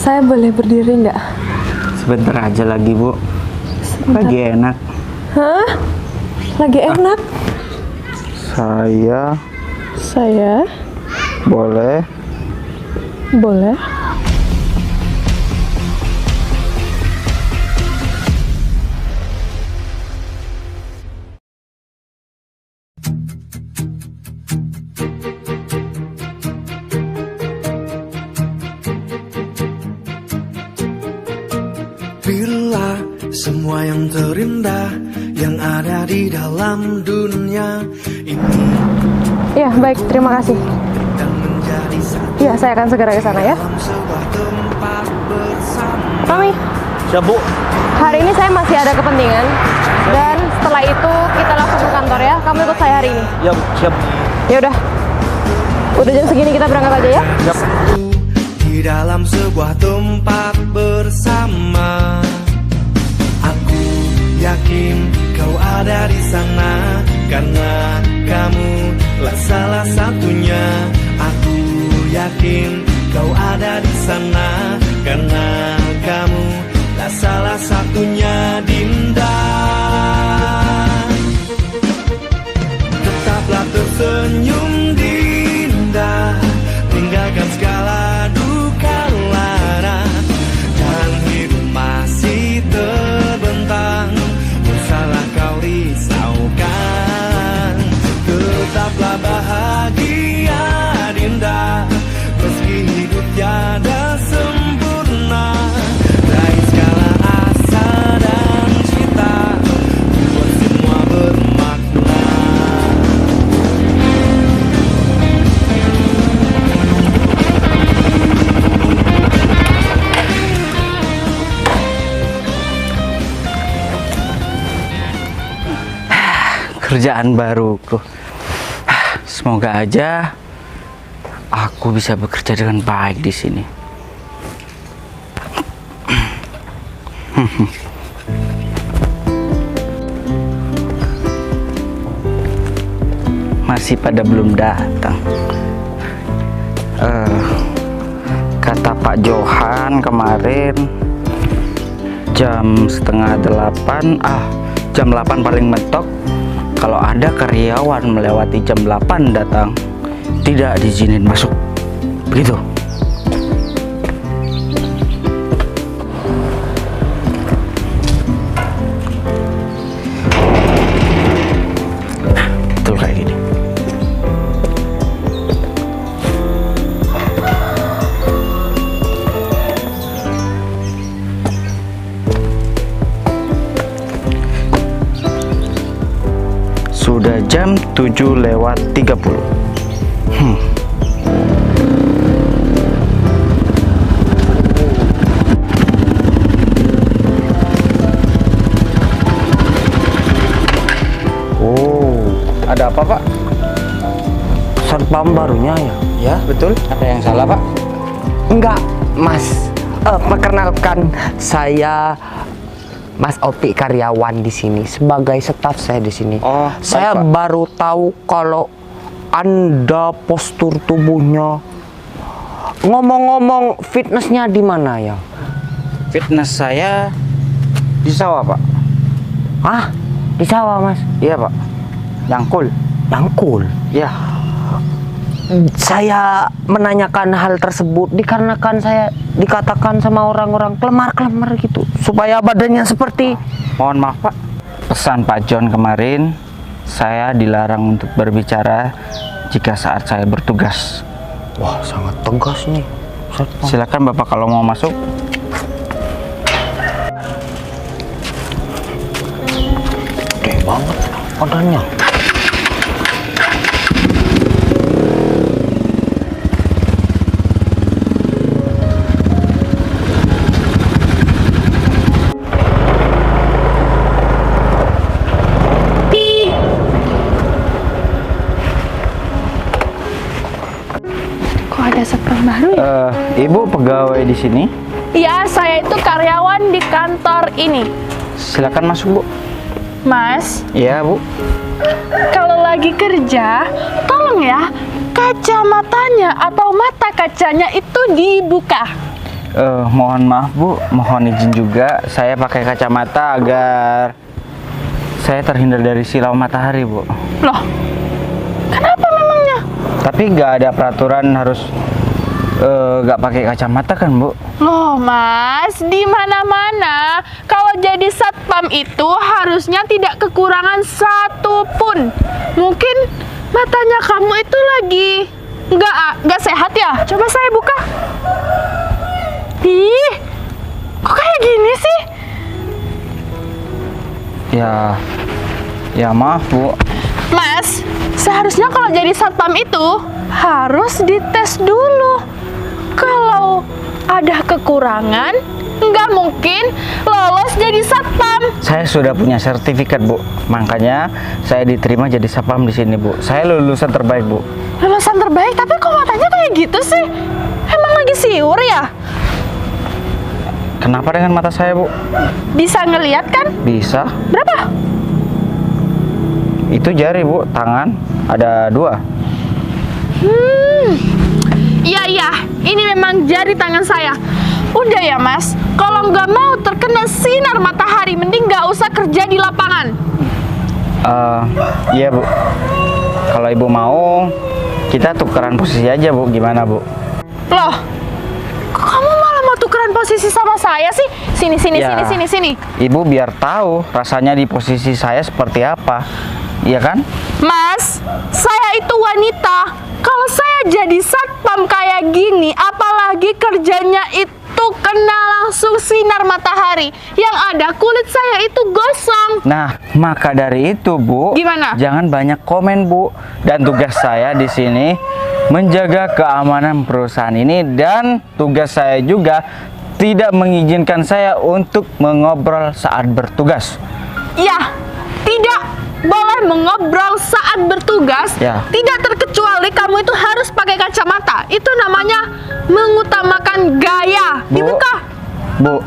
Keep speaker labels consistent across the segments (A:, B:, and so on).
A: Saya boleh berdiri nggak?
B: Sebentar aja lagi, Bu.
A: Sebentar.
B: Lagi enak.
A: Hah? Lagi enak?
B: Saya boleh
A: Boleh.
C: Bila semua yang terindah yang ada di dalam dunia ini
A: Ya, baik. Terima kasih.
C: dan menjadi satu
A: Ya, saya akan segera ke sana ya.
C: dalam sebuah tempat bersama.
A: Tommy,
B: siap, Bu.
A: hari ini saya masih ada kepentingan. Dan setelah itu kita langsung ke kantor ya. Kamu ikut saya hari ini.
B: Ya, Bu. Siap.
A: Ya udah. Udah jam segini kita berangkat aja ya.
B: Siap.
C: Di dalam sebuah tempat bersama, aku yakin kau ada di sana karena kamu lah salah satunya. Aku yakin kau ada di sana karena kamu lah salah satunya, Dinda. Tetaplah tersenyum, Dinda, tinggalkan segala duka lara, dan hidup masih terbentang, usahlah kau risaukan. Tetaplah bahagia, Dinda, meski hidup tiada sempurna. Raih segala asa dan cita, buat semua bermakna.
B: Kerjaan baruku. Semoga aja aku bisa bekerja dengan baik di sini. Masih pada belum datang. Kata Pak Johan kemarin jam setengah 8. Jam 8 paling mentok. Kalau ada karyawan melewati jam 8 datang, tidak diizinin masuk. Begitu. Betul kayak gini. Sudah jam 7:30. Oh, ada apa, Pak?
D: Satpam barunya ya?
B: Ya, betul. Ada yang salah, Pak?
D: Enggak, Mas. Perkenalkan, saya Mas Opi, karyawan di sini, sebagai staf saya di sini.
B: Oh,
D: saya
B: baik, Pak.
D: baru tahu kalau Anda postur tubuhnya. Ngomong-ngomong, fitnessnya di mana ya?
B: Fitness saya di sawah, Pak.
D: Hah? Di sawah, Mas?
B: Iya, Pak. Yangkul.
D: Yangkul.
B: Ya.
D: Saya menanyakan hal tersebut dikarenakan saya dikatakan sama orang-orang kelemar-kelemar gitu, supaya badannya seperti.
B: Mohon maaf, Pak. Pesan Pak John kemarin, saya dilarang untuk berbicara jika saat saya bertugas.
D: Wah, sangat tegas nih, Satpam.
B: Silakan Bapak kalau mau masuk.
D: Gede banget badannya.
A: Kok ada satpam baru ya?
B: Ibu pegawai di sini.
A: Iya, saya itu karyawan di kantor ini.
B: Silakan masuk, Bu.
A: Mas,
B: Iya, Bu.
A: kalau lagi kerja, tolong ya, kacamatanya atau mata kacanya itu dibuka.
B: Mohon maaf Bu, mohon izin juga saya pakai kacamata agar saya terhindar dari silau matahari Bu.
E: Loh, kenapa memangnya?
B: Tapi nggak ada peraturan harus nggak pakai kacamata kan Bu?
E: Loh Mas, di mana-mana kalau jadi satpam itu harusnya tidak kekurangan satu pun. Mungkin matanya kamu itu lagi nggak sehat ya? Coba saya buka. Ih, kok kayak gini sih?
B: Ya maaf Bu.
E: Mas, seharusnya kalau jadi satpam itu harus dites dulu. Kalau ada kekurangan, nggak mungkin lolos jadi satpam.
B: Saya sudah punya sertifikat Bu, makanya saya diterima jadi satpam di sini Bu. Saya lulusan terbaik Bu.
E: Lulusan terbaik, tapi kok matanya kayak gitu sih? Emang lagi siur ya?
B: Kenapa dengan mata saya Bu?
E: Bisa ngelihat kan?
B: Bisa.
E: Berapa?
B: Itu jari Bu, tangan ada 2.
E: Iya, ini memang jari tangan saya. Udah ya Mas, kalau nggak mau terkena sinar matahari, mending nggak usah kerja di lapangan.
B: Iya Bu. Kalau Ibu mau, kita tukeran posisi aja Bu. Gimana Bu?
E: Loh, kok kamu malah mau tukeran posisi sama saya sih? Sini.
B: Ya,
E: Sini.
B: Ibu biar tahu rasanya di posisi saya seperti apa. Iya kan?
E: Mas, saya itu wanita. Kalau saya jadi satpam kayak gini, apalagi kerjanya itu kena langsung sinar matahari, yang ada kulit saya itu gosong.
B: Nah, maka dari itu Bu,
E: Gimana?
B: jangan banyak komen Bu. Dan tugas saya di sini menjaga keamanan perusahaan ini, dan tugas saya juga tidak mengizinkan saya untuk mengobrol saat bertugas.
E: Ya, tidak boleh mengobrol saat bertugas.
B: Ya.
E: Tidak terkecuali kamu itu harus pakai kacamata. Itu namanya mengutamakan gaya. Dibuka.
B: Bu,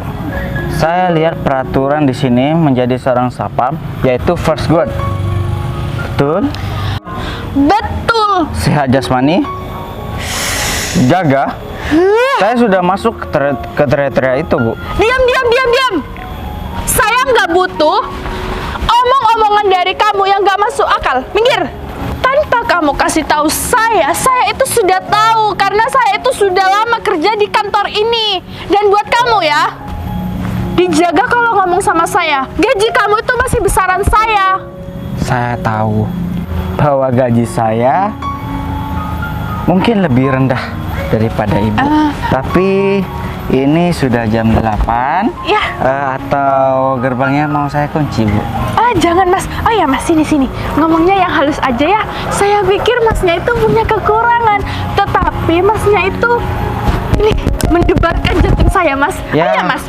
B: saya lihat peraturan di sini menjadi seorang satpam yaitu first guard. Betul?
E: Betul.
B: Sehat jasmani, jaga. Saya sudah masuk ke kriteria itu Bu.
E: Diam. Saya nggak butuh omong-omongan dari kamu yang nggak masuk akal. Minggir. Tanpa kamu kasih tahu saya itu sudah tahu karena saya itu sudah lama kerja di kantor ini. Dan buat kamu ya, dijaga kalau ngomong sama saya. Gaji kamu itu masih besaran saya.
B: Saya tahu bahwa gaji saya mungkin lebih rendah daripada Ibu. Tapi ini sudah jam 8.
E: Ya.
B: Atau gerbangnya mau saya kunci Bu?
E: Jangan Mas. Oh ya Mas, sini. Ngomongnya yang halus aja ya. Saya pikir Masnya itu punya kekurangan, tetapi Masnya itu ini mendebarkan jantung saya Mas.
B: Ya.
E: Oh ya Mas.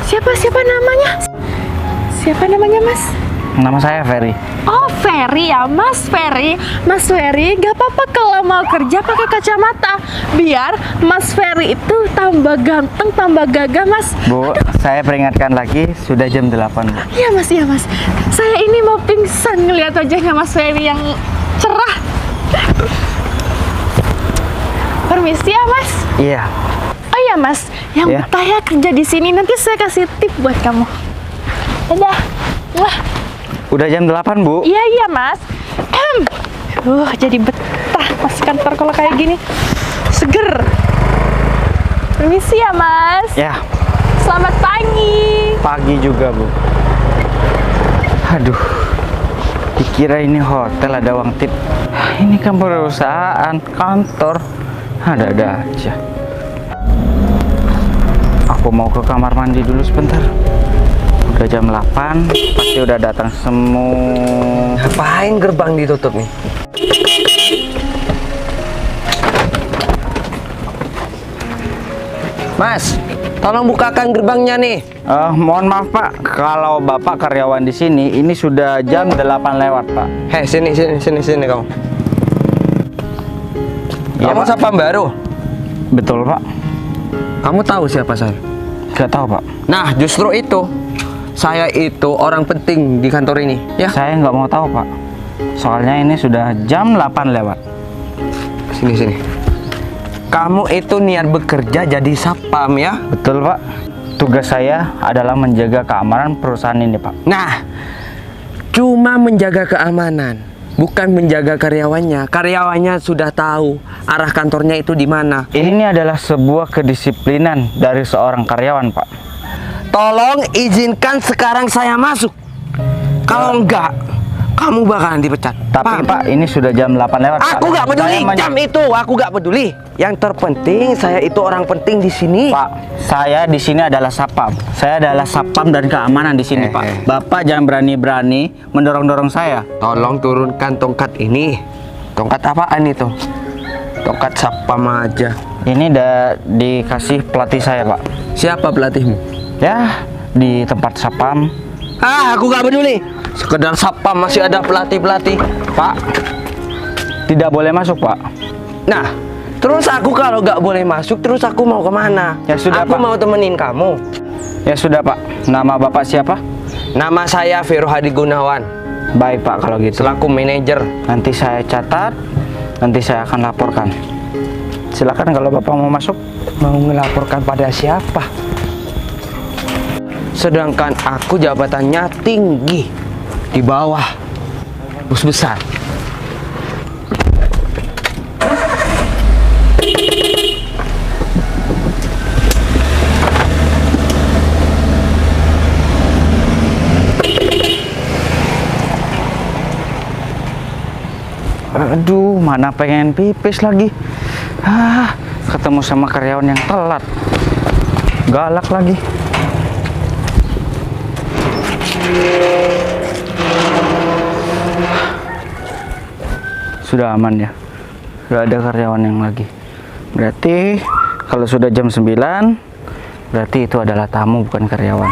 E: Siapa namanya? Siapa namanya Mas?
B: Nama saya Ferry.
E: Oh Ferry ya, Mas Ferry. Mas Ferry, gak apa-apa kalau mau kerja pakai kacamata, biar Mas Ferry itu tambah ganteng, tambah gagah Mas.
B: Bu, saya peringatkan lagi, sudah jam 8 Bu.
E: Iya Mas. Saya ini mau pingsan ngelihat wajahnya Mas Ferry yang cerah. Permisi ya Mas.
B: Iya.
E: Oh iya Mas, yang
B: Ya.
E: betah ya kerja di sini. Nanti saya kasih tip buat kamu. Dadah. Wah.
B: Udah jam 8 Bu.
E: Iya Mas. Jadi betah Mas kantor kalau kayak gini. Seger. Permisi ya Mas.
B: Ya,
E: Selamat pagi.
B: pagi juga Bu. Aduh, dikira ini hotel ada uang tip. Ini kan perusahaan, kantor. Ada aja. Aku mau ke kamar mandi dulu sebentar. Udah jam 8, pasti udah datang semua.
D: Ngapain gerbang ditutup nih? Mas, tolong bukakan gerbangnya nih.
B: Mohon maaf Pak, kalau Bapak karyawan di sini, ini sudah jam 8 lewat Pak.
D: Hei, sini kamu.
B: Iya,
D: Kamu
B: Pak.
D: satpam baru?
B: Betul Pak.
D: Kamu tahu siapa saya?
B: Gak tahu Pak.
D: Nah, justru itu. Saya itu orang penting di kantor ini, ya.
B: Saya nggak mau tahu Pak. Soalnya ini sudah jam 8 lewat.
D: Sini. Kamu itu niat bekerja jadi satpam ya?
B: Betul Pak. Tugas saya adalah menjaga keamanan perusahaan ini Pak.
D: Nah, cuma menjaga keamanan, bukan menjaga karyawannya. Karyawannya sudah tahu arah kantornya itu di mana.
B: Ini adalah sebuah kedisiplinan dari seorang karyawan Pak.
D: Tolong izinkan sekarang saya masuk. Kalau enggak, kamu bakalan dipecat.
B: Tapi Pak, ini sudah jam 8 lewat Pak.
D: Aku nggak peduli
B: Saya
D: jam itu, aku nggak peduli. Yang terpenting saya itu orang penting di sini.
B: Pak, saya di sini adalah satpam. Saya adalah satpam dan keamanan di sini, Pak. Bapak jangan berani-berani mendorong-dorong saya.
D: Tolong turunkan tongkat ini. Tongkat apaan itu? Tongkat satpam aja.
B: Ini udah dikasih pelatih saya, Pak.
D: Siapa pelatihmu?
B: Ya, di tempat satpam.
D: Aku nggak peduli. Sekedar satpam masih ada pelatih-pelatih.
B: Pak, tidak boleh masuk, Pak.
D: Nah, terus aku kalau nggak boleh masuk, terus aku mau kemana?
B: Ya sudah,
D: aku
B: Pak.
D: mau temenin kamu.
B: Ya sudah, Pak. Nama Bapak siapa?
D: Nama saya Vero Hadi Gunawan,
B: Baik, Pak, kalau gitu.
D: selaku manajer.
B: Nanti saya catat, nanti saya akan laporkan. Silakan kalau Bapak mau masuk.
D: Mau ngelaporkan pada siapa? Sedangkan aku jabatannya tinggi, di bawah bos besar.
B: Aduh, mana pengen pipis lagi. Ketemu sama karyawan yang telat. Galak lagi. Sudah aman ya. Sudah ada karyawan yang lagi. Berarti kalau sudah jam 9, berarti itu adalah tamu bukan karyawan.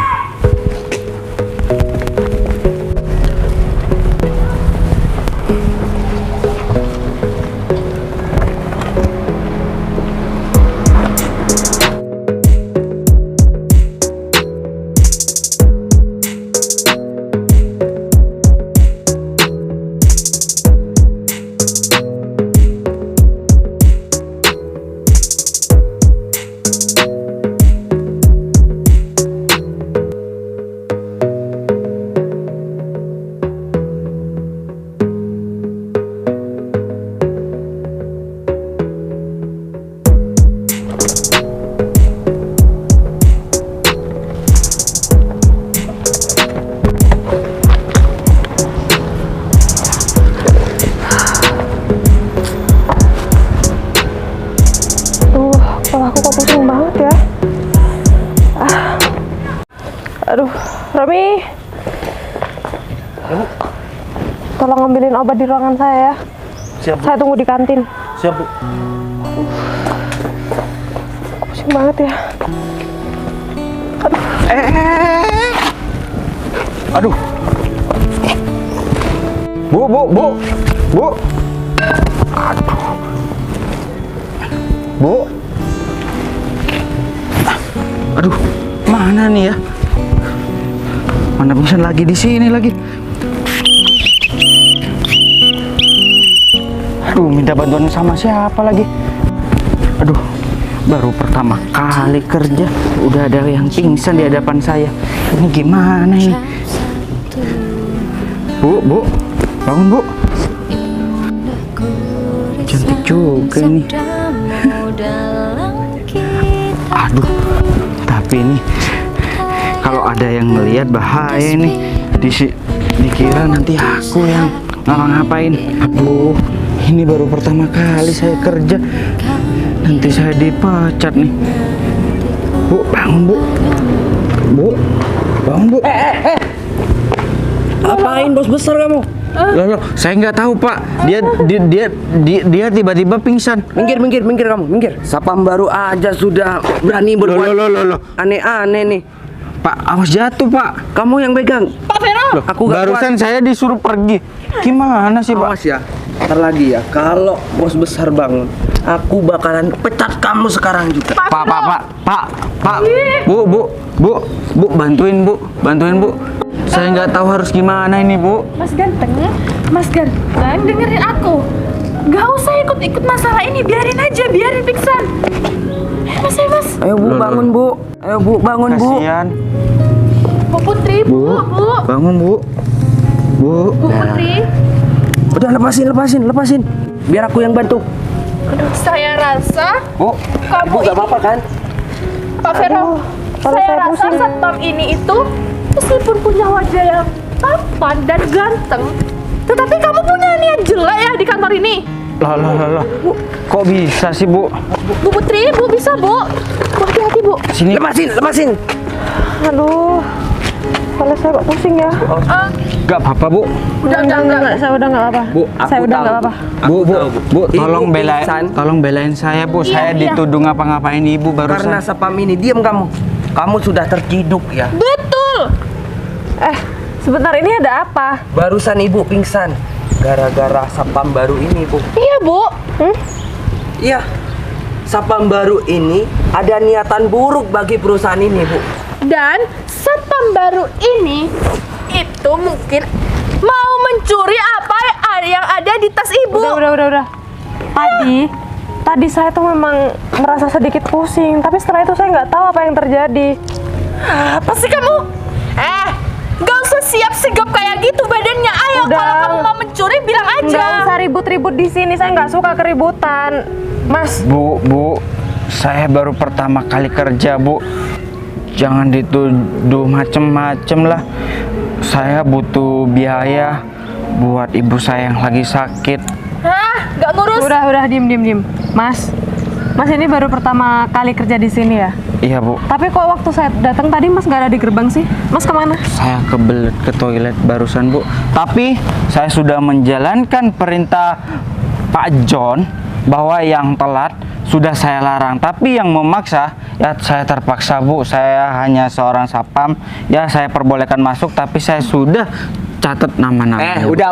A: Kepala aku kok pusing banget ya. Aduh, Romi. Tolong ambilin obat di ruangan saya ya.
B: Siap, Bu.
A: Saya tunggu di kantin.
B: Siap, Bu.
A: Pusing banget ya.
B: Aduh. Bu. Aduh. Bu. Aduh, mana nih ya? Mana pingsan lagi di sini lagi? Aduh, minta bantuan sama siapa lagi? Aduh, baru pertama kali kerja udah ada yang pingsan di hadapan saya. Ini gimana ini? Bu, bangun Bu. Cantik juga ini. Aduh, tapi ini kalau ada yang ngelihat bahaya nih. Dikira nanti aku yang ngapa-ngapain. Aduh, ini baru pertama kali saya kerja. Nanti saya dipecat nih. Bu, bangun Bu. Bu, bangun Bu.
D: Apain bos besar kamu?
B: Loh, saya nggak tahu Pak. Dia tiba-tiba pingsan.
D: Minggir kamu, minggir. Sapam baru aja sudah berani berbuat
B: Loh.
D: aneh-aneh nih.
B: Pak, awas jatuh Pak.
D: Kamu yang pegang.
E: Pak Vero.
B: Loh,
D: Aku nggak
B: barusan saya disuruh pergi. Gimana sih Pak?
D: Awas ya. Ntar lagi ya, kalau bos besar bangun, aku bakalan pecat kamu sekarang juga.
B: Pak. Bu, bantuin Bu. Saya nggak tahu harus gimana ini Bu.
E: Mas Ganteng, dengerin aku. Gak usah ikut-ikut masalah ini, biarin aja, biarin pingsan. Mas, mas.
D: Ayo Bu, bangun Bu. Ayo Bu, bangun Bu.
B: Kasihan.
E: Bu Putri, Bu.
B: Bangun Bu. Bu.
E: Bu Putri.
D: Udah lepasin. Biar aku yang bantu.
E: Aduh, saya rasa
D: Bu,
E: kamu
D: Ibu gak apa-apa kan?
E: Pak Vero, saya rasa satpam ini itu meskipun punya wajah yang tampan dan ganteng, tetapi kamu punya niat jelek ya di kantor ini.
B: Lah. Kok bisa sih, Bu?
E: Bu Putri, Bu bisa, Bu. Bu, hati-hati, Bu.
B: Sini.
D: Lepasin.
A: Aduh, kepala saya kok pusing ya.
B: Gak apa-apa, Bu.
A: Enggak, saya udah nggak apa-apa.
D: Bu, aku
A: Saya udah
D: tahu.
A: nggak apa-apa.
B: Bu, tolong
D: Ibu
B: belain,
D: pingsan.
B: tolong belain saya, Bu. Saya dituduh ngapa-ngapain Ibu
D: Karena
B: barusan.
D: sapam ini, diam kamu. Kamu sudah terciduk ya.
E: Betul.
A: Sebentar, ini ada apa?
D: Barusan Ibu pingsan gara-gara sapam baru ini, Bu.
E: Iya, Bu.
D: Iya. Sapam baru ini ada niatan buruk bagi perusahaan ini, Bu.
E: Dan satpam baru ini itu mungkin mau mencuri apa yang ada di tas Ibu.
A: Udah. Tadi saya tuh memang merasa sedikit pusing, tapi setelah itu saya nggak tahu apa yang terjadi.
E: Apa sih kamu? Gak usah siap sigap kayak gitu badannya. Ayo,
A: Udah.
E: kalau kamu mau mencuri bilang
A: Nggak
E: aja.
A: usah ribut-ribut di sini, saya nggak suka keributan. Mas,
B: Bu, saya baru pertama kali kerja, Bu. Jangan dituduh macem-macem lah. Saya butuh biaya buat ibu saya yang lagi sakit.
E: Hah? Gak ngurus?
A: udah diem. Mas ini baru pertama kali kerja di sini ya?
B: Iya, Bu.
A: Tapi kok waktu saya datang tadi Mas nggak ada di gerbang sih? Mas kemana?
B: Saya kebelet ke toilet barusan, Bu. Tapi saya sudah menjalankan perintah Pak John bahwa yang telat sudah saya larang. Tapi yang memaksa, ya saya terpaksa, Bu. Saya hanya seorang sapam. Ya saya perbolehkan masuk, tapi saya sudah catat nama-namanya.
D: Udah.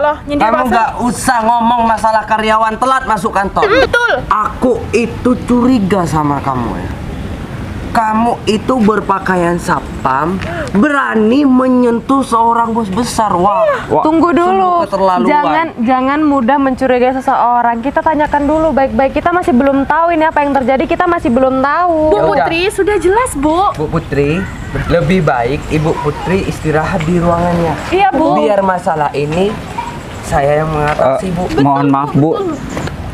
E: Loh, nyindir
D: Kamu
E: masa?
D: nggak usah ngomong masalah karyawan telat masuk kantor.
E: Betul.
D: Aku itu curiga sama kamu ya. Kamu itu berpakaian sapam, berani menyentuh seorang bos besar. Wah.
A: Tunggu dulu.
D: Sungguh keterlaluan.
A: Jangan mudah mencurigai seseorang. Kita tanyakan dulu baik-baik. Kita masih belum tahu ini apa yang terjadi. Kita masih belum tahu.
E: Bu
D: Ya udah.
E: Putri, sudah jelas, Bu.
D: Bu Putri, lebih baik Ibu Putri istirahat di ruangannya.
E: Iya, Bu.
D: Biar masalah ini saya yang mengatasi, Bu.
B: Mohon maaf, Bu.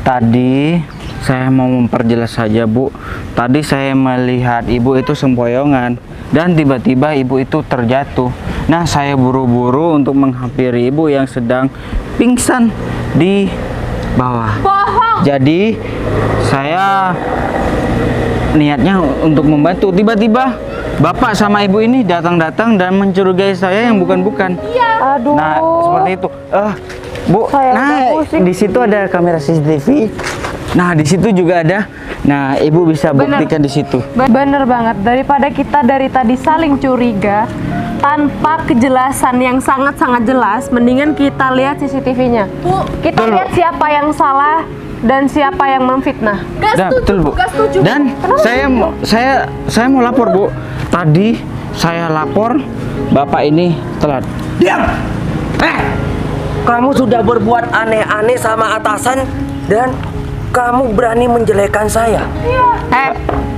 B: Tadi saya mau memperjelas saja, Bu. Tadi saya melihat ibu itu sempoyongan dan tiba-tiba ibu itu terjatuh. Nah, saya buru-buru untuk menghampiri ibu yang sedang pingsan di bawah.
E: Bohong.
B: Jadi saya niatnya untuk membantu. Tiba-tiba bapak sama ibu ini datang-datang dan mencurigai saya yang bukan-bukan.
A: Aduh.
B: Nah, seperti itu. Bu,
A: Saya
B: nah
A: udah pusing.
B: di situ ada kamera CCTV. Nah, di situ juga ada. Nah, ibu bisa
A: Bener.
B: buktikan di situ.
A: Bener banget. Daripada kita dari tadi saling curiga tanpa kejelasan yang sangat-sangat jelas, mendingan kita lihat CCTV-nya.
E: Bu,
A: Kita
B: Betul, Bu.
A: lihat siapa yang salah dan siapa yang memfitnah.
E: gak
B: Nah,
E: setuju,
B: betul, Bu.
E: Gak setuju. Bu.
B: Dan saya mau lapor, Bu. Tadi saya lapor bapak ini telat.
D: Diam! Kamu sudah berbuat aneh-aneh sama atasan dan kamu berani menjelekkan saya.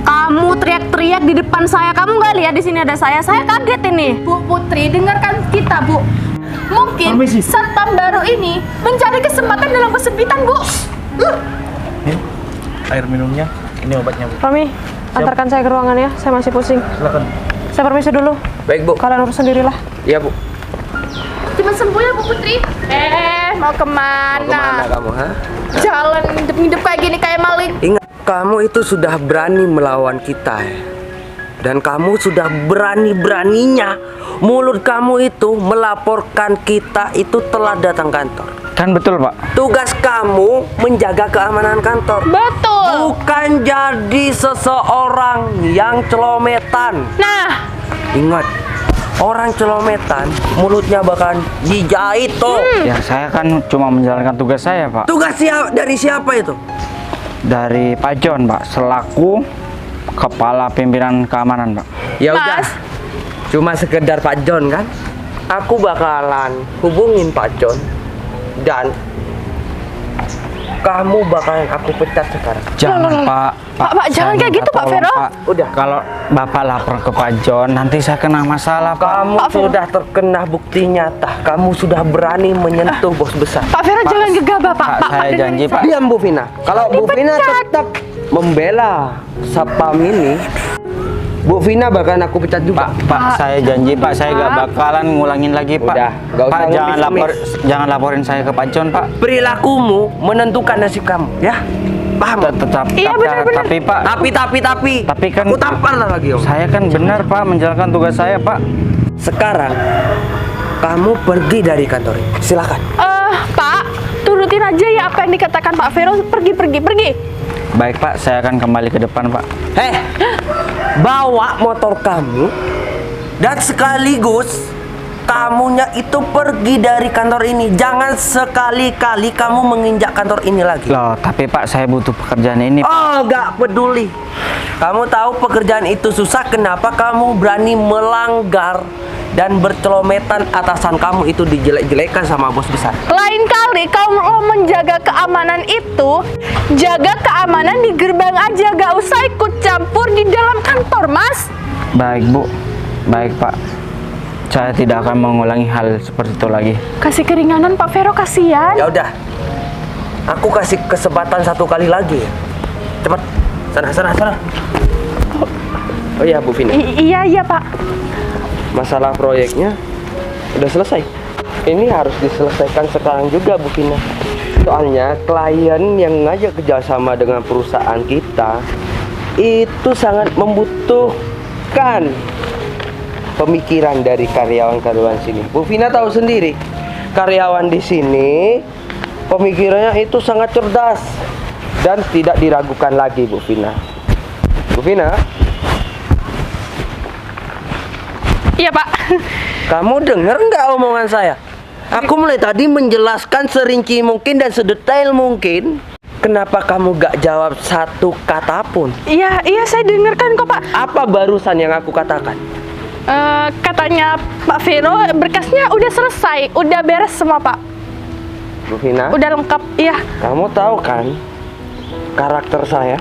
A: Kamu teriak-teriak di depan saya. Kamu nggak lihat di sini ada saya? Saya kaget ini.
E: Bu Putri, dengarkan kita, Bu. Mungkin satpam baru ini mencari kesempatan dalam kesempitan, Bu.
B: Air minumnya, ini obatnya, Bu.
A: Romi, antarkan saya ke ruangan ya. Saya masih pusing.
B: Silakan.
A: Saya permisi dulu.
D: Baik, Bu.
A: Kalian urus sendirilah.
D: Iya, Bu.
E: Cepat sembuh ya, Bu Putri. Mau kemana?
D: Kemana kamu, ha?
E: Jalan hidup kayak gini kayak maling.
D: Ingat, kamu itu sudah berani melawan kita ya. Dan kamu sudah berani-beraninya mulut kamu itu melaporkan kita itu telah datang kantor.
B: Kan betul, Pak.
D: Tugas kamu menjaga keamanan kantor.
E: Betul.
D: Bukan jadi seseorang yang celometan.
E: Nah,
D: Ingat, orang celometan mulutnya bahkan dijahit tuh.
B: Ya, saya kan cuma menjalankan tugas saya, Pak.
D: Tugas dari siapa itu?
B: Dari Pak John, Pak, selaku kepala pimpinan keamanan, Pak.
D: Ya udah.
E: Mas.
D: Cuma sekedar Pak John kan? Aku bakalan hubungin Pak John dan kamu bakalan aku pecat sekarang.
B: Jangan,
E: Loh.
B: Pak.
E: Pak, jangan
B: saya
E: kayak
B: minta
E: gitu, Pak
B: tolong,
E: Vero.
B: Pak.
D: Udah.
B: Kalau Bapak lapor ke Pak John, nanti saya kena masalah, Pak.
D: Kamu
E: Pak Vero.
D: sudah terkena bukti nyata. Kamu sudah berani menyentuh bos besar.
E: Pak Vero jangan gegabah, Pak.
B: Pak, saya
E: dengerin
B: janji,
E: saya.
B: Pak.
D: Diam Bu Vina. Kalau Bu Vina tetap membela Sapam ini, Bu Vina bakalan aku pecat juga.
B: Pak, saya janji, Pak, saya gak bakalan ngulangin lagi, Pak.
D: Udah, gak usah
B: Pak,
D: ngemis-ngemis.
B: jangan laporin saya ke Pak John, Pak.
D: Perilakumu menentukan nasib kamu, ya? Paham?
E: Iya, benar-benar.
B: Tapi, Pak,
D: Tapi
B: kan-
D: aku tampar lagi, Om.
B: saya kan benar, Pak, menjalankan tugas saya, Pak.
D: Sekarang kamu pergi dari kantor ini. Silakan.
E: Pak, turutin aja ya apa yang dikatakan Pak Vero. Pergi.
B: Baik, Pak, saya akan kembali ke depan, Pak.
D: Bawa motor kamu dan sekaligus kamunya itu pergi dari kantor ini. Jangan sekali-kali kamu menginjak kantor ini lagi.
B: Loh, tapi Pak, saya butuh pekerjaan ini, Pak.
D: Oh, gak peduli. Kamu tahu pekerjaan itu susah, kenapa kamu berani melanggar dan bercelometan atasan kamu itu dijelek-jelekan sama bos besar?
E: Lain kali kau mau menjaga keamanan itu, jaga keamanan di gerbang aja, gak usah ikut campur di dalam kantor, Mas.
B: Baik, Bu. Baik, Pak. Saya tidak akan mengulangi hal seperti itu lagi.
E: Kasih keringanan Pak Vero, kasihan.
D: Ya udah, aku kasih kesempatan satu kali lagi. Cepat, sana. Oh iya, Bu Vina.
E: Iya Pak.
D: Masalah proyeknya udah selesai. Ini harus diselesaikan sekarang juga, Bu Vina. Soalnya klien yang ngajak kerjasama dengan perusahaan kita itu sangat membutuhkan pemikiran dari karyawan-karyawan sini. Bu Vina tahu sendiri, karyawan di sini pemikirannya itu sangat cerdas dan tidak diragukan lagi, Bu Vina. Bu Vina,
E: Iya Pak.
D: kamu dengar nggak omongan saya? Aku mulai tadi menjelaskan serinci mungkin dan sedetail mungkin. Kenapa kamu gak jawab satu kata pun?
E: Iya saya dengarkan kok Pak.
D: Apa barusan yang aku katakan?
E: Katanya Pak Vero berkasnya udah selesai, udah beres semua Pak.
D: Bu Vina,
E: Udah lengkap, iya.
D: kamu tahu kan karakter saya?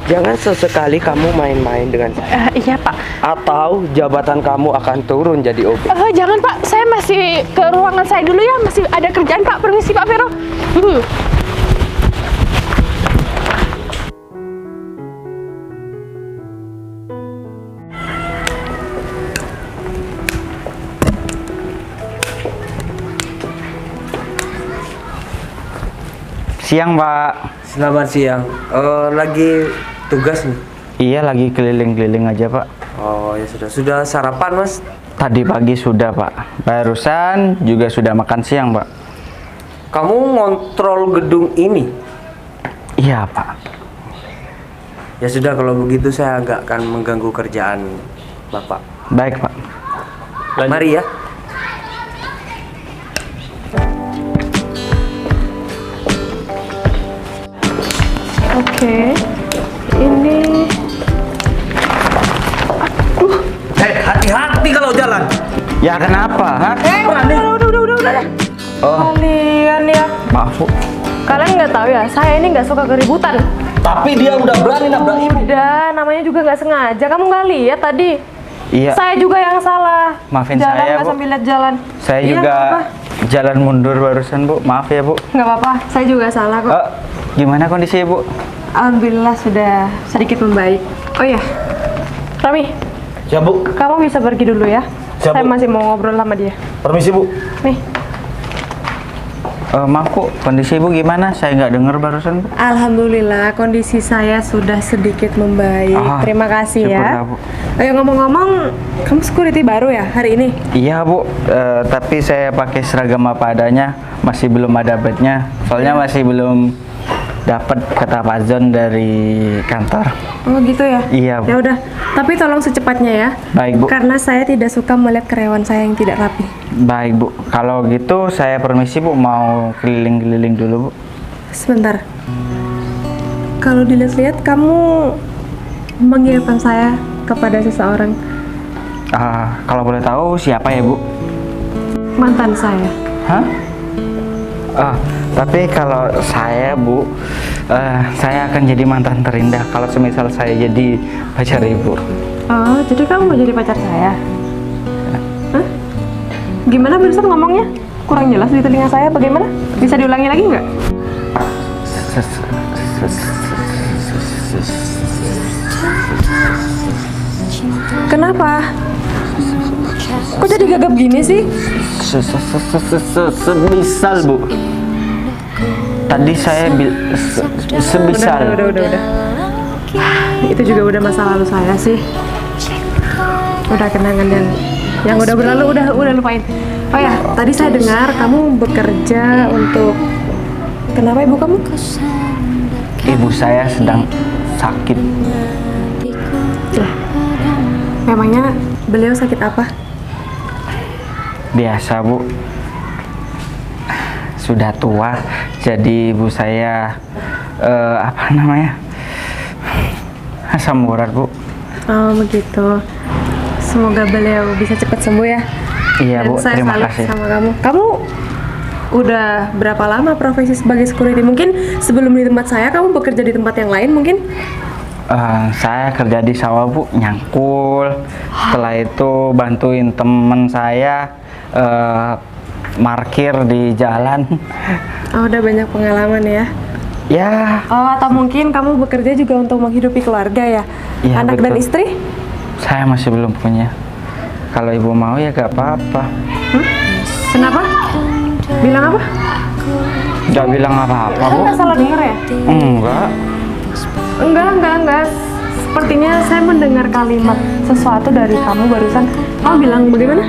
D: Jangan sesekali kamu main-main dengan saya,
E: Iya Pak.
D: atau jabatan kamu akan turun jadi OB.
E: Jangan Pak, saya masih ke ruangan saya dulu ya, masih ada kerjaan Pak. Permisi Pak Vero.
B: Siang, Pak.
D: Selamat siang. Lagi tugas nih?
B: Iya, lagi keliling-keliling aja, Pak.
D: Oh ya sudah sarapan Mas?
B: Tadi pagi sudah, Pak. Barusan juga sudah makan siang, Pak.
D: Kamu ngontrol gedung ini?
B: Iya, Pak.
D: Ya sudah, kalau begitu saya agak akan mengganggu kerjaan Bapak.
B: Baik, Pak.
D: Mari ya.
A: Oke. Ini
D: Hati-hati kalau jalan.
B: Ya, kenapa? Hah?
A: udah.
B: Oh,
A: Kalian ya,
B: maaf, Bu.
A: kalian nggak tahu ya, saya ini nggak suka keributan.
D: Tapi dia udah berani nabrak ibu.
A: Udah, namanya juga nggak sengaja. Kamu nggak lihat tadi?
B: Iya,
A: Saya juga yang salah.
B: Maafin
A: jalan
B: saya,
A: nggak
B: Bu.
A: sambil lihat jalan.
B: saya
A: Iya,
B: juga
A: nggak apa-apa.
B: jalan mundur barusan, Bu. Maaf ya, Bu.
A: Nggak apa-apa, saya juga salah kok.
B: Gimana kondisi Bu?
A: Alhamdulillah sudah sedikit membaik. Oh iya, Rami,
B: Ya, Bu.
A: kamu bisa pergi dulu ya.
B: Siap,
A: Saya
B: Bu.
A: masih mau ngobrol sama dia.
B: Permisi, Bu.
A: Nih,
B: Maaf, Bu. Kondisi Ibu gimana? Saya nggak dengar barusan, Bu.
A: alhamdulillah kondisi saya sudah sedikit membaik.
B: Ah,
A: Terima kasih ya.
B: syukurlah, Bu.
A: Ayo ngomong-ngomong, kamu security baru ya hari ini?
B: Iya, Bu. Tapi saya pakai seragam apa adanya. Masih belum ada badge-nya. Soalnya masih belum dapat kata Pak John dari kantor.
A: Oh gitu ya?
B: Iya, Bu.
A: Ya udah, tapi tolong secepatnya ya.
B: Baik, Bu.
A: Karena saya tidak suka melihat karyawan saya yang tidak rapi.
B: Baik, Bu. Kalau gitu saya permisi, Bu. Mau keliling-keliling dulu, Bu.
A: Sebentar. Kalau dilihat-lihat kamu mengingatkan saya kepada seseorang,
B: Kalau boleh tahu siapa ya, Bu?
A: mantan saya.
B: Hah? Oh, tapi kalau saya Bu, saya akan jadi mantan terindah kalau semisal saya jadi pacar Ibu.
A: Oh, jadi kamu mau jadi pacar saya? Hah? Gimana barusan ngomongnya? Kurang jelas di telinga saya, bagaimana? Bisa diulangi lagi nggak? Kenapa? Kok jadi gagap gini sih?
B: Semisal Bu. Tadi saya semisal.
A: Udah. Itu juga udah masa lalu saya sih. Udah kenangan yang udah berlalu, udah lupain. Oh ya, tadi saya dengar kamu bekerja untuk, kenapa ibu kamu?
B: Ibu saya sedang sakit.
A: Lah, memangnya beliau sakit apa?
B: Biasa Bu, sudah tua, jadi ibu saya apa namanya, asam urat Bu.
A: Oh begitu. Semoga beliau bisa cepat sembuh ya.
B: Iya
A: Dan
B: Bu,
A: saya
B: terima
A: salut
B: kasih.
A: sama kamu. Kamu udah berapa lama profesi sebagai security? Mungkin sebelum di tempat saya kamu bekerja di tempat yang lain mungkin?
B: Saya kerja di sawah Bu, nyangkul. Setelah itu bantuin temen saya markir di jalan.
A: Oh udah banyak pengalaman ya.
B: Ya,
A: Oh atau mungkin kamu bekerja juga untuk menghidupi keluarga ya?
B: Iya,
A: Anak dan
B: betul.
A: istri?
B: saya masih belum punya. Kalau ibu mau ya gak apa-apa.
A: Kenapa? Bilang apa?
B: Gak bilang apa-apa
A: Saya
B: Bu.
A: nggak salah dengar ya?
B: Enggak.
A: Enggak. Sepertinya saya mendengar kalimat sesuatu dari kamu barusan. Kamu bilang bagaimana?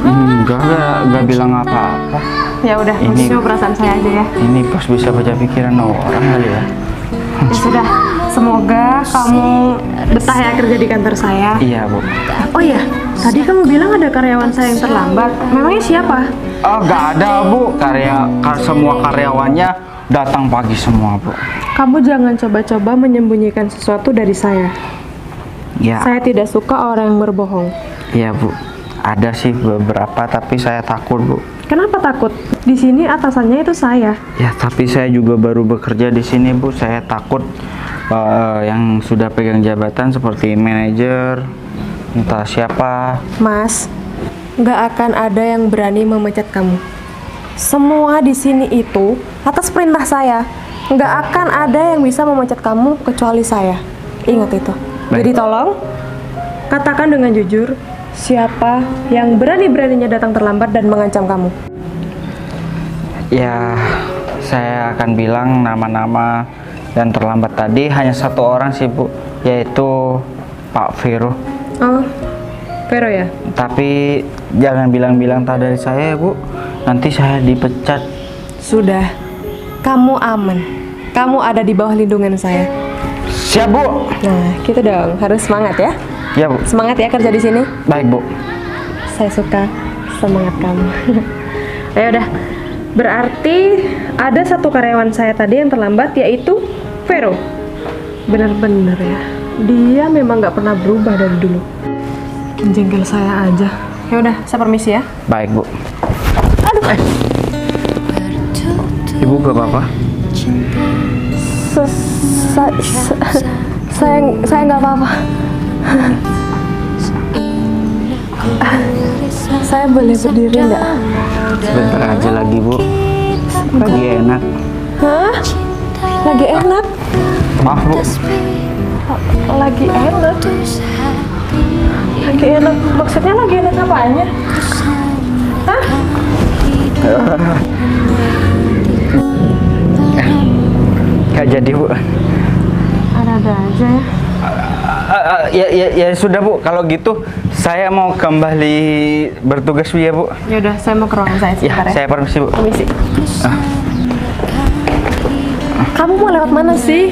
B: Enggak bilang apa-apa.
A: Ya udah,
B: Ini-
A: cuma perasaan saya aja ya.
B: Ini bos bisa baca pikiran orang kali ya.
A: Ya sudah, semoga kamu betah ya kerja di kantor saya.
B: Iya Bu.
A: Oh iya, tadi kamu bilang ada karyawan saya yang terlambat. Memangnya siapa?
B: Oh gak ada Bu, semua karyawannya datang pagi semua Bu.
A: Kamu jangan coba-coba menyembunyikan sesuatu dari saya.
B: Ya,
A: Saya tidak suka orang yang berbohong.
B: iya Bu. Ada sih beberapa tapi saya takut Bu.
A: Kenapa takut? Di sini atasannya itu saya.
B: Ya tapi saya juga baru bekerja di sini Bu. Saya takut yang sudah pegang jabatan seperti manajer, entah siapa.
A: Mas, nggak akan ada yang berani memecat kamu. Semua di sini itu atas perintah saya. Nggak akan ada yang bisa memecat kamu kecuali saya. Ingat itu.
B: Baik.
A: Jadi tolong katakan dengan jujur siapa yang berani-beraninya datang terlambat dan mengancam kamu.
B: Ya, saya akan bilang nama-nama dan terlambat tadi hanya satu orang sih Bu, yaitu Pak Vero.
A: Oh, Vero ya?
B: Tapi jangan bilang-bilang tak dari saya ya Bu, nanti saya dipecat.
A: Sudah, kamu aman. Kamu ada di bawah lindungan saya.
B: Siap Bu.
A: Nah, gitu dong. Harus semangat ya.
B: Ya Bu.
A: Semangat ya kerja di sini.
B: Baik Bu.
A: Saya suka semangat kamu. Ya udah. Berarti ada satu karyawan saya tadi yang terlambat yaitu Vero. Bener-bener ya. Dia memang nggak pernah berubah dari dulu. Jengkel saya aja. Ya udah, saya permisi ya.
B: Baik Bu. Ibu gak apa-apa?
A: Saya nggak apa-apa. Saya boleh berdiri nggak?
B: Sebentar aja lagi Bu. Lagi enak.
A: Hah? Lagi enak?
B: Maaf Bu.
A: Lagi enak? Lagi enak? Maksudnya lagi enak apanya? Hah?
B: Gak jadi Bu.
A: Ada-ada aja ya.
B: Ya sudah Bu, kalau gitu saya mau kembali bertugas ya Bu.
A: Ya udah, saya mau ke ruangan saya
B: Ya,
A: sebentar ya.
B: saya permisi Bu.
A: Permisi. Kamu mau lewat mana sih?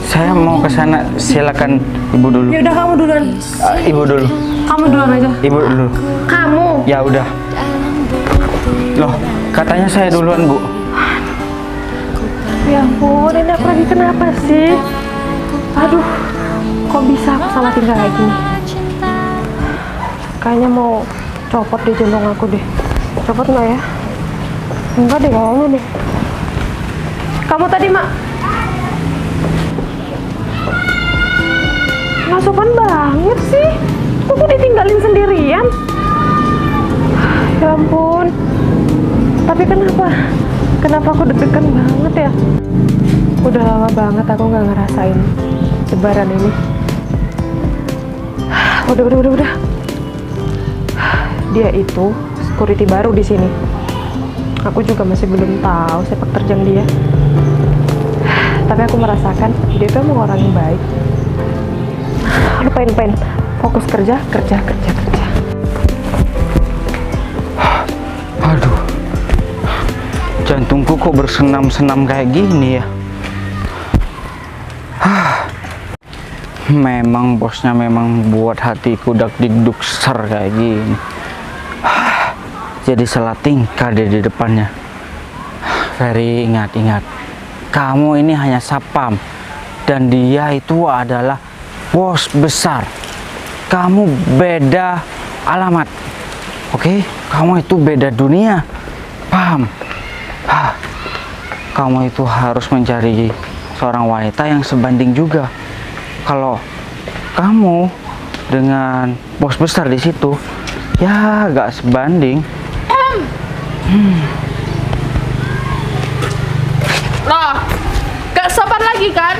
B: Saya mau ke sana, silakan Ibu dulu.
A: Ya udah, kamu duluan.
B: Ibu dulu.
A: Kamu duluan aja.
B: Ibu dulu.
A: Kamu.
B: Ya udah. Loh, katanya saya duluan Bu.
A: Ya ampun, ini aku lagi kenapa sih? Aduh, kok bisa aku salah tinggal kayak gini? Kayaknya mau copot di jantung aku deh. Copot nggak ya? Enggak deh, kayaknya deh. Kamu tadi, Mak. Nggak sopan banget sih. Kok ditinggalin sendirian? Ya ampun. Tapi kenapa aku deg-degan banget ya? Udah lama banget aku nggak ngerasain lebaran ini. Udah. Dia itu security baru di sini. Aku juga masih belum tahu sepak terjang dia. Tapi aku merasakan dia tuh emang orang yang baik. Lupain, fokus kerja.
B: Aduh, jantungku kok bersenam-senam kayak gini ya. Memang bosnya memang buat hatiku dak-dikduk ser kayak gini. Jadi salah tingkah dia di depannya. Ferry, ingat, kamu ini hanya sapam dan dia itu adalah bos besar. Kamu beda alamat, oke? Kamu itu beda dunia, paham? Kamu itu harus mencari seorang wanita yang sebanding juga. Kalau kamu dengan bos besar di situ, ya gak sebanding.
E: Loh, gak sopan lagi kan?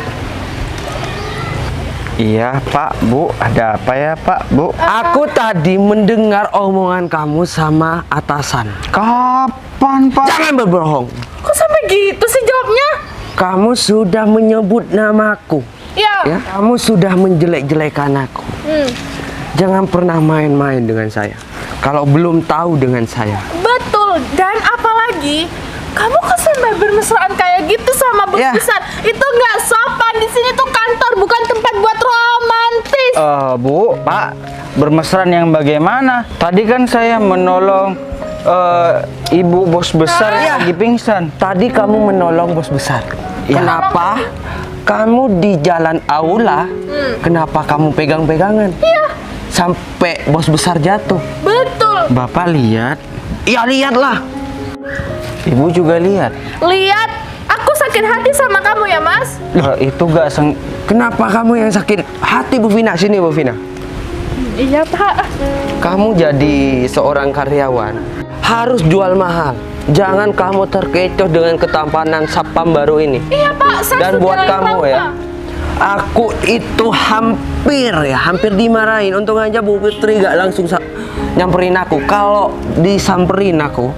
B: Iya Pak, Bu, ada apa ya Pak, Bu?
D: Aku tadi mendengar omongan kamu sama atasan.
B: Kapan Pak?
D: Jangan berbohong.
E: Kok sampai gitu sih jawabnya?
D: Kamu sudah menyebut namaku. Ya, kamu sudah menjelek-jelekan aku. Jangan pernah main-main dengan saya. Kalau belum tahu dengan saya.
E: Betul, dan apalagi kamu kok sampai bermesraan kayak gitu sama bos
D: Ya.
E: besar? Itu nggak sopan. Di sini tuh kantor, bukan tempat buat romantis.
B: Bu, Pak, bermesraan yang bagaimana? Tadi kan saya menolong ibu bos besar yang lagi pingsan.
D: Tadi kamu menolong bos besar. Kenapa? Kamu di jalan aula, kenapa kamu pegang-pegangan? Sampai bos besar jatuh.
E: Betul.
B: Bapak lihat,
D: Ya lihatlah.
B: Ibu juga lihat.
E: Lihat, aku sakit hati sama kamu ya, Mas.
B: Itu gak
D: Kenapa kamu yang sakit hati, Bu Vina? Sini, Bu Vina.
E: Iya, Pak.
D: Kamu jadi seorang karyawan, harus jual mahal. Jangan kamu terkecoh dengan ketampanan sapam baru ini.
E: Iya, Pak. Saya
D: Dan
E: sudah
D: buat kamu
E: lama.
D: ya, aku itu hampir dimarahin. Untung aja Bu Putri gak langsung nyamperin aku. Kalau disamperin aku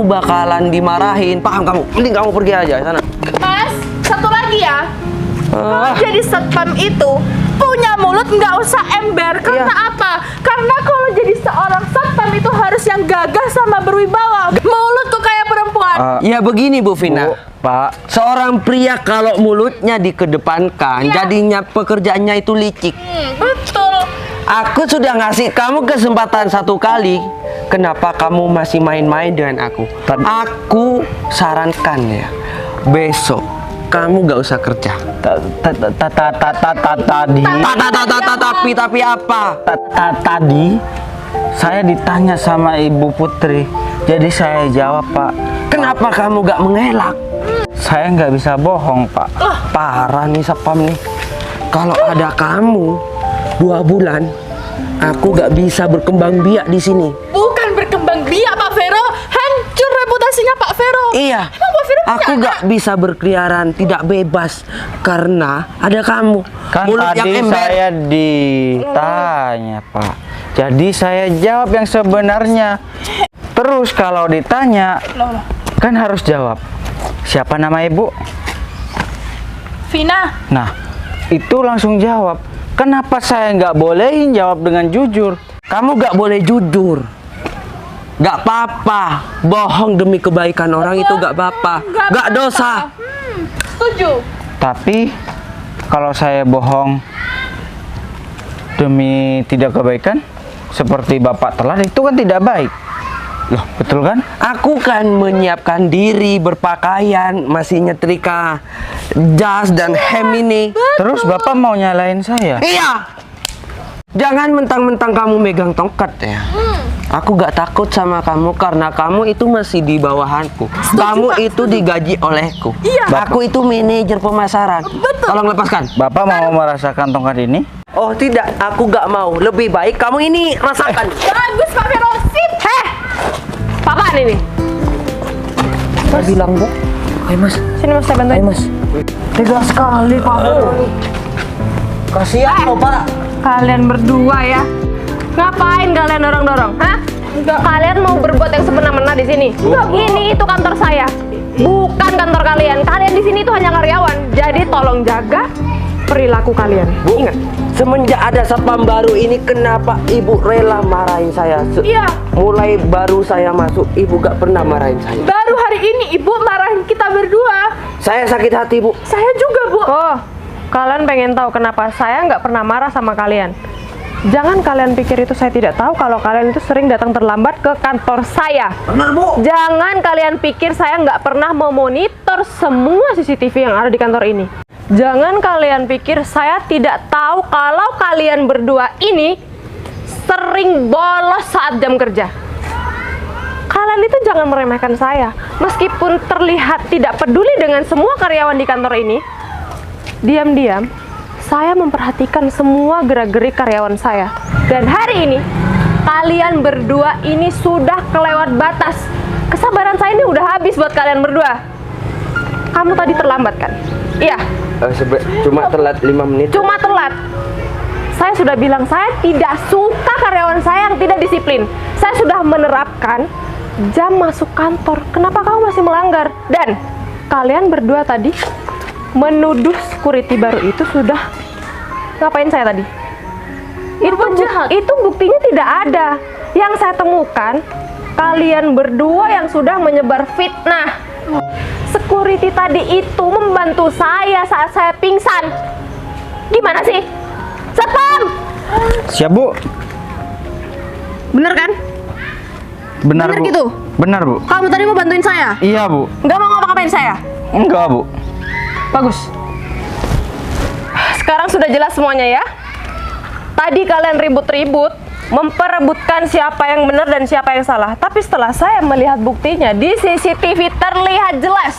D: bakalan dimarahin. Paham kamu? Mending kamu pergi aja sana.
E: Mas, satu lagi ya. Kalau jadi satpam itu punya mulut nggak usah ember. Karena apa? Karena kalau jadi seorang satpam itu harus yang gagah sama berwibawa. Mulut tuh kayak perempuan.
D: Ya begini Bu Vina.
B: Bu, Pak,
D: Seorang pria kalau mulutnya dikedepankan, jadinya pekerjaannya itu licik.
E: Betul.
D: Aku sudah ngasih kamu kesempatan satu kali. Kenapa kamu masih main-main dengan aku? Aku sarankan ya, besok kamu gak usah kerja. Tapi apa?
B: Tadi saya ditanya sama Ibu Putri, jadi saya jawab Pak.
D: Kenapa kamu gak mengelak?
B: Saya nggak bisa bohong Pak.
D: Parah nih sapam nih. Kalau ada kamu 2 bulan, aku gak bisa berkembang biak di sini.
E: Bukan berkembang biak, Pak Vero. Hancur reputasinya Pak Vero.
D: Iya.
E: Emang Pak Vero punya
D: Aku
E: anak?
D: gak bisa berkeliaran, tidak bebas karena ada kamu.
B: Kan
D: Mulut yang
B: tadi
D: ember.
B: saya ditanya Pak. Jadi saya jawab yang sebenarnya. Terus kalau ditanya, kan harus jawab. Siapa nama ibu?
E: Vina.
B: Nah, itu langsung jawab. Kenapa saya nggak bolehin jawab dengan jujur?
D: Kamu gak boleh jujur. Gak apa-apa. Bohong demi kebaikan orang itu gak apa-apa. Gak dosa.
E: Setuju.
B: Tapi kalau saya bohong demi tidak kebaikan, seperti Bapak telat, itu kan tidak baik. Loh, betul kan?
D: Aku kan menyiapkan diri, berpakaian, masih nyetrika jas dan hem ini.
B: Terus Bapak mau nyalain saya?
D: Iya. Jangan mentang-mentang kamu megang tongkat ya. Aku gak takut sama kamu karena kamu itu masih di bawahanku. Kamu itu digaji olehku.
E: Iya.
D: Aku itu manajer pemasaran.
E: Betul.
D: Tolong lepaskan.
B: Bapak mau merasakan tongkat ini?
D: Oh tidak, aku gak mau. Lebih baik kamu ini rasakan.
E: Bagus Pak Vero, sip. Heh, apaan ini?
D: Saya bilang, Bu. Ayo mas,
A: Sini Mas, saya bantuin.
D: mas. Tega sekali Pak. Kasihan loh Pak.
A: Kalian berdua ya. Ngapain kalian dorong-dorong? Hah? Kalian mau berbuat yang semena-mena di sini? Ini itu kantor saya. Bukan kantor kalian. Kalian di sini itu hanya karyawan. Jadi tolong jaga perilaku kalian.
D: Bu,
A: Ingat.
D: semenjak ada satpam baru ini kenapa ibu rela marahin saya?
E: Iya.
D: Mulai baru saya masuk, ibu gak pernah marahin saya.
E: Baru hari ini ibu marahin kita berdua.
D: Saya sakit hati, Bu.
E: Saya juga, Bu.
A: Oh, kalian pengen tahu kenapa saya nggak pernah marah sama kalian? Jangan kalian pikir itu saya tidak tahu kalau kalian itu sering datang terlambat ke kantor saya.
D: Benar, Bu.
A: Jangan kalian pikir saya nggak pernah memonitor semua CCTV yang ada di kantor ini. Jangan kalian pikir saya tidak tahu kalau kalian berdua ini sering bolos saat jam kerja. Kalian itu jangan meremehkan saya. Meskipun terlihat tidak peduli dengan semua karyawan di kantor ini, diam-diam saya memperhatikan semua gerak-gerik karyawan saya. Dan hari ini kalian berdua ini sudah kelewat batas. Kesabaran saya ini udah habis buat kalian berdua. Kamu tadi terlambat kan? Iya,
D: Cuma telat 5 menit.
A: cuma telat. Saya sudah bilang saya tidak suka karyawan saya yang tidak disiplin. Saya sudah menerapkan jam masuk kantor. Kenapa kamu masih melanggar? Dan kalian berdua tadi menuduh security baru itu sudah ngapain saya tadi? Itu buktinya tidak ada. Yang saya temukan kalian berdua yang sudah menyebar fitnah. Security tadi itu membantu saya saat saya pingsan. Gimana sih? Satpam!
B: Siap, Bu.
A: Bener kan?
B: Benar,
A: Bener
B: Bu.
A: gitu?
B: Benar, Bu.
A: Kamu tadi mau bantuin saya?
B: Iya, Bu.
A: Nggak mau ngapa-ngapain saya?
B: Enggak, Bu.
A: Bagus. Sekarang sudah jelas semuanya ya. Tadi kalian ribut-ribut, memperebutkan siapa yang benar dan siapa yang salah. Tapi setelah saya melihat buktinya di CCTV terlihat jelas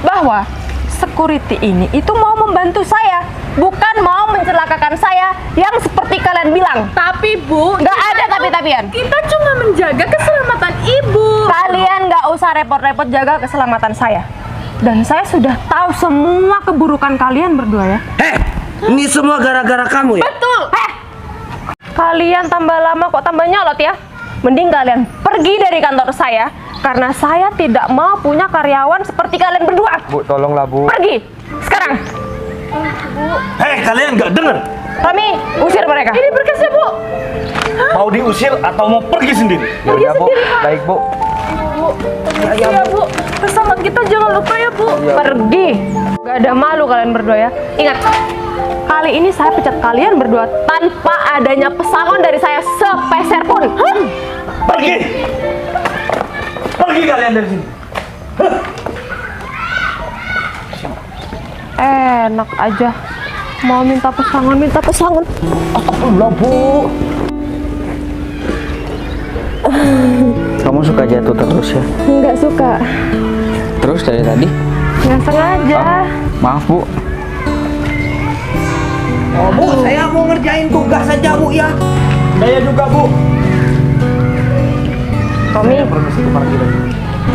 A: bahwa security ini itu mau membantu saya, bukan mau mencelakakan saya yang seperti kalian bilang.
E: Tapi Bu,
A: Nggak ada tapi-tapian.
E: kita cuma menjaga keselamatan Ibu.
A: Kalian nggak usah repot-repot jaga keselamatan saya. Dan saya sudah tahu semua keburukan kalian berdua ya.
D: Ini semua gara-gara kamu ya?
E: Betul.
A: Kalian tambah lama kok tambah nyolot ya. Mending kalian pergi dari kantor saya karena saya tidak mau punya karyawan seperti kalian berdua.
D: Bu, tolonglah, Bu.
A: Pergi sekarang.
F: Hei, kalian nggak denger?
A: Kami usir mereka.
E: Ini berkasnya, Bu.
F: Mau diusir atau mau pergi sendiri?
D: Ya, Bu. Baik, Bu.
E: Iya, Bu. Pesanan kita jangan lupa ya, Bu.
A: Pergi. Gak ada malu kalian berdua ya. Ingat, kali ini saya pecat kalian berdua tanpa adanya pesangon dari saya sepeser pun.
F: Pergi! Pergi kalian dari sini.
A: Enak aja. Mau minta pesangon, minta pesangon.
D: Astagfirullah, Bu.
B: Kamu suka jatuh terus ya?
A: Nggak suka.
B: Terus dari tadi?
A: Nggak sengaja.
B: Maaf, Bu.
D: Oh, Bu, saya mau ngerjain tugas saja, Bu, ya.
F: Saya juga, Bu.
A: Tommy,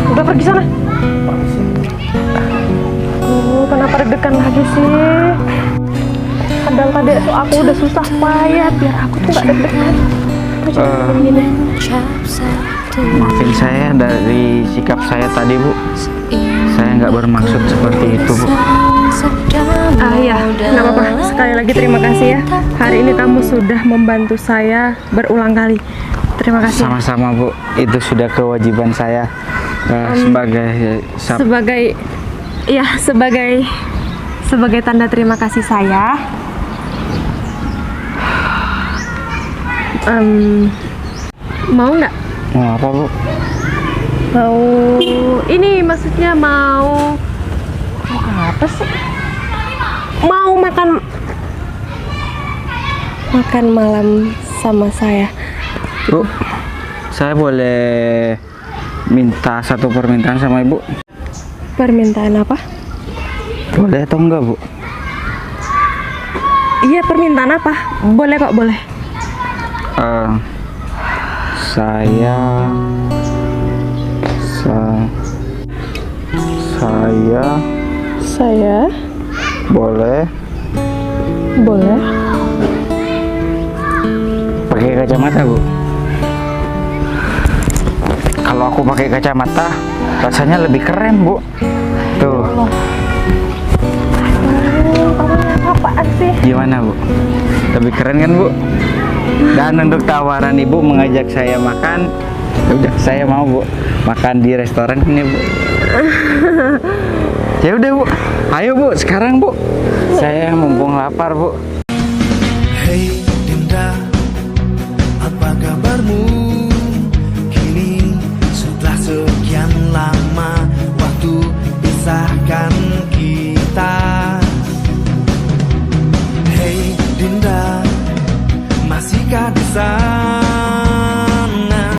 A: udah pergi sana. Kenapa deg-degan lagi sih? Kadang tadi tuh aku udah susah payah biar aku tuh nggak deg-degan. Gini.
B: Maafin saya dari sikap saya tadi, Bu. Saya nggak bermaksud seperti itu, Bu.
A: Ya, nggak apa-apa. Sekali lagi terima kasih ya. Hari ini kamu sudah membantu saya berulang kali. Terima kasih.
B: Sama-sama, Bu. Itu sudah kewajiban saya
A: sebagai tanda terima kasih saya. Mau nggak?
B: Mau apa, Bu?
A: Mau ini maksudnya mau apa sih? Mau makan malam sama saya.
B: Bu, saya boleh minta satu permintaan sama ibu?
A: Permintaan apa?
B: Boleh atau enggak, Bu?
A: Iya, permintaan apa? Boleh kok, boleh.
B: Saya
A: Saya
B: boleh pakai kacamata, Bu? Kalau aku pakai kacamata rasanya lebih keren, Bu. Tuh.
A: apaan sih?
B: Gimana, Bu? Lebih keren kan, Bu? Dan untuk tawaran Ibu mengajak saya makan, ya udah saya mau, Bu. Makan di restoran ini, Bu. Ya udah, Bu. Ayo, Bu, sekarang, Bu. Saya mumpung lapar, Bu.
C: Hei Dinda, apa kabarmu? Kini setelah sekian lama waktu pisahkan kita. Hei Dinda, masihkah di sana?